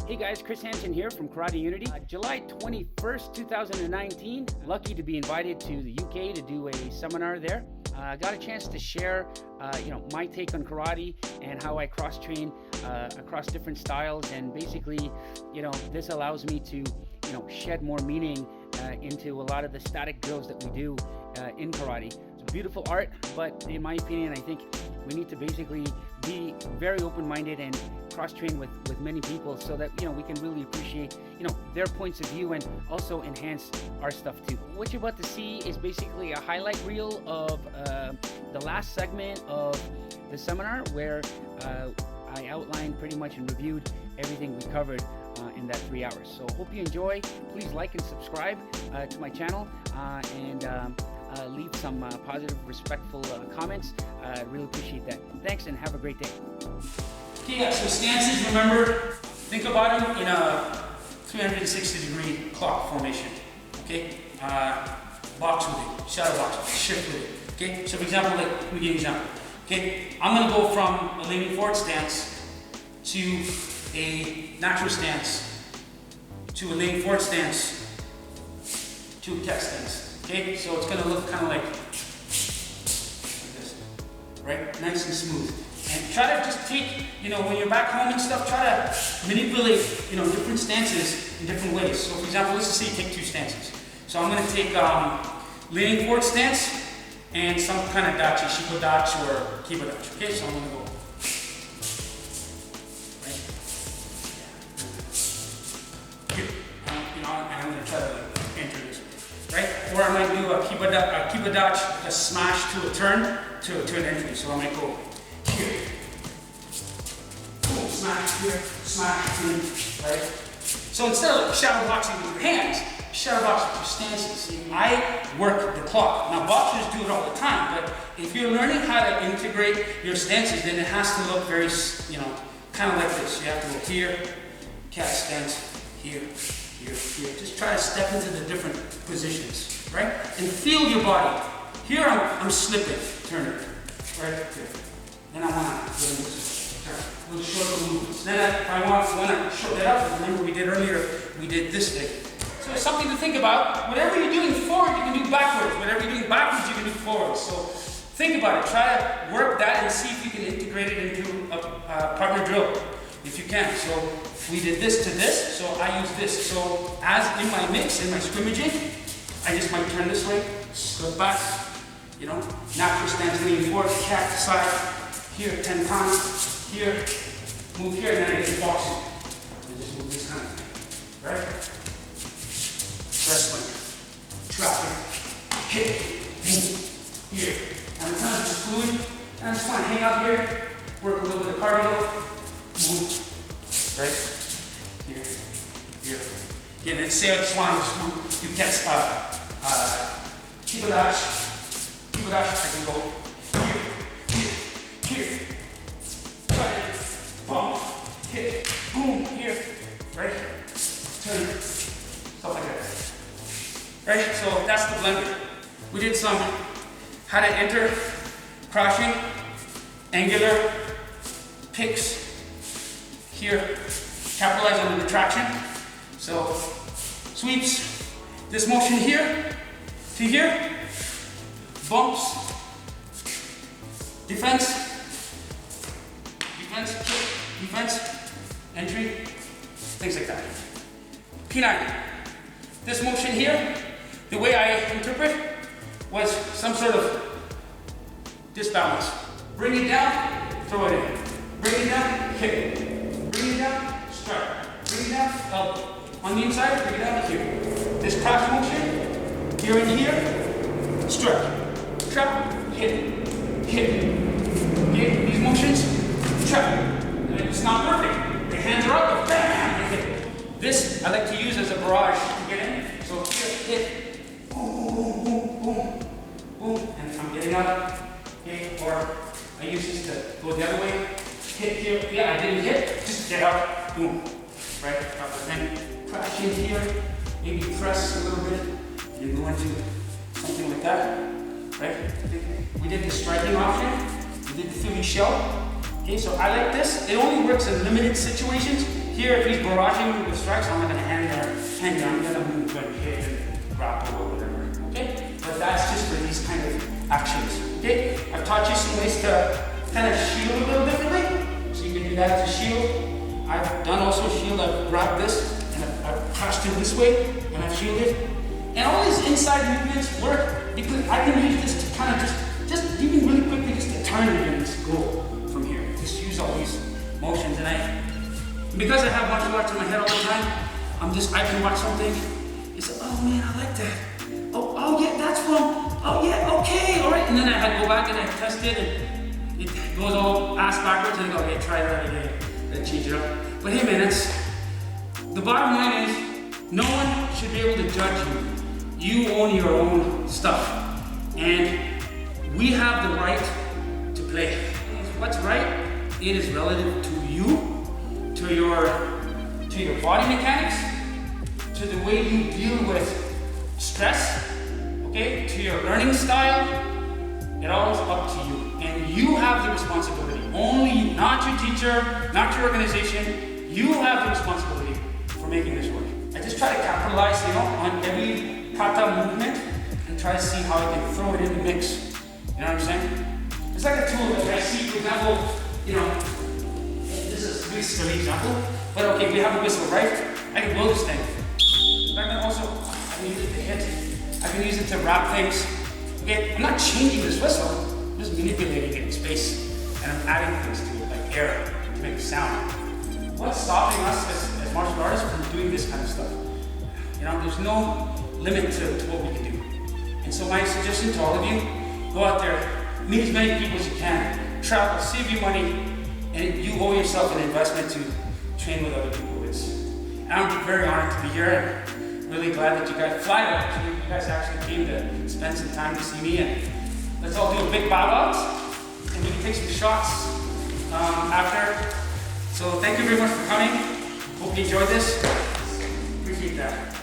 Hey guys, Chris Hanson here from Karate Unity. July 21st, 2019. Lucky to be invited to the UK to do a seminar there. Got a chance to share, my take on karate and how I cross-train across different styles, and basically, this allows me to, shed more meaning into a lot of the static drills that we do in karate. It's a beautiful art, but in my opinion, I think we need to basically be very open-minded and cross-train with many people so that we can really appreciate their points of view and also enhance our stuff too. What you're about to see is basically a highlight reel of the last segment of the seminar, where I outlined pretty much and reviewed everything we covered in that 3 hours. So hope you enjoy. Please like and subscribe to my channel and leave some positive, respectful comments. I really appreciate that. Thanks and have a great day. Okay, yeah, so stances, remember, think about them in a 360-degree clock formation. Okay, box with it, shadow box, shift with it. Okay, so for example, let me give you an example. Okay, I'm going to go from a leaning forward stance to a natural stance to a leaning forward stance to a cat stance. Okay, so it's going to look kind of like this, right? Nice and smooth. And try to just take, when you're back home and stuff, try to manipulate, different stances in different ways. So for example, let's just say you take two stances. So I'm going to take leaning forward stance and some kind of dachi, shiko dachi or kiba dachi. Okay, so I'm going to go. Right? Here. And I'm going to try to enter this. Right? Or I might do a kiba dachi, a smash to a turn to an entry. So I might go here. Boom, smash here, smash here, right? So instead of shadow boxing with your hands, shadow box with your stances. I work the clock. Now boxers do it all the time, but if you're learning how to integrate your stances, then it has to look very, kind of like this. You have to go here, cat stance, here, here, here. Just try to step into the different positions, right? And feel your body. Here I'm slipping, turning, right here. Then I want to do little short movements. Then if I want to short that up, remember we did earlier, we did this thing. So it's something to think about. Whatever you're doing forward, you can do backwards. Whatever you're doing backwards, you can do forward. So think about it. Try to work that and see if you can integrate it into a partner drill, if you can. So we did this to this, so I use this. So as in my mix, in my scrimmaging, I just might turn this way, slip back, natural stance, leaning forward, cat side, here 10 times, here, move here, and then I get boxing. And just move this kind of thing, right? Wrestling, trapping, hit, boom, here. And I'm kind of just fluid, and I just want to hang out here, work a little bit of cardio, move, right? Here, here. Again, let's say I just want to do catch, kiba dachi, I can go here, try it, bump, hit, boom, here, right? Turn, stuff like that. Right? So that's the blender. We did some how to enter, crashing, angular, picks, here, capitalize on the retraction. So sweeps, this motion here to here, bumps, defense, entry, things like that. PINAN. This motion here, the way I interpret, was some sort of disbalance. Bring it down, throw it in. Bring it down, kick it. Bring it down, strike. Bring it down, elbow. On the inside, bring it down here. This crash motion, here and here, strike. Trap, hit. Okay, these motions, trap. It's not perfect. The hands are up, but bam, hit. This I like to use as a barrage to get in. So here, hit, boom, boom, boom, boom, boom, and I'm getting up. Okay, or I use this to go the other way. Hit here, yeah, I didn't hit, just get up, boom, right? Then crash in here, maybe press a little bit, and you go into something like that, right? We did the striking option, we did the Philly shell. Okay, so I like this. It only works in limited situations. Here, if he's barraging me with strikes, I'm not gonna hang there. I'm gonna move and hit and grapple or whatever, okay? But that's just for these kind of actions, okay? I've taught you some ways to kind of shield a little differently. So you can do that as a shield. I've done also shield. I've grabbed this and I've crushed him this way and I've shielded. And all these inside movements work because I can use this to kind of just even really quickly just to turn and just go from here. Just use all these motions. And because I have martial arts in my head all the time, I can watch something and say, oh man, I like that. Oh yeah, that's from, oh yeah, okay, all right. And then I go back and I test it and it goes all ass backwards and I go, okay, try that again. Then change it up. But hey man, the bottom line is, no one should be able to judge you. You own your own stuff. And we have the right to play. What's right? It is relative to you, to your body mechanics, to the way you deal with stress, okay, to your learning style. It all is up to you. And you have the responsibility. Only you, not your teacher, not your organization. You have the responsibility for making this work. I just try to capitalize, on every kata movement and try to see how I can throw it in the mix. You know what I'm saying? It's like a tool that I see, for example, this is a really silly example, but okay, we have a whistle, right? I can blow this thing. But I can use it to hit. I can use it to wrap things. Okay, I'm not changing this whistle, I'm just manipulating it in space. And I'm adding things to it, like air, to make a sound. What's stopping us as martial artists from doing this kind of stuff? There's no limit to what we can do. And so my suggestion to all of you, go out there, meet as many people as you can, travel, save you money, and you owe yourself an investment to train with other people. And I'm very honored to be here. I'm really glad that you guys actually came to spend some time to see me. And let's all do a big bow out, and we can take some shots after. So thank you very much for coming. Hope you enjoyed this. Appreciate that.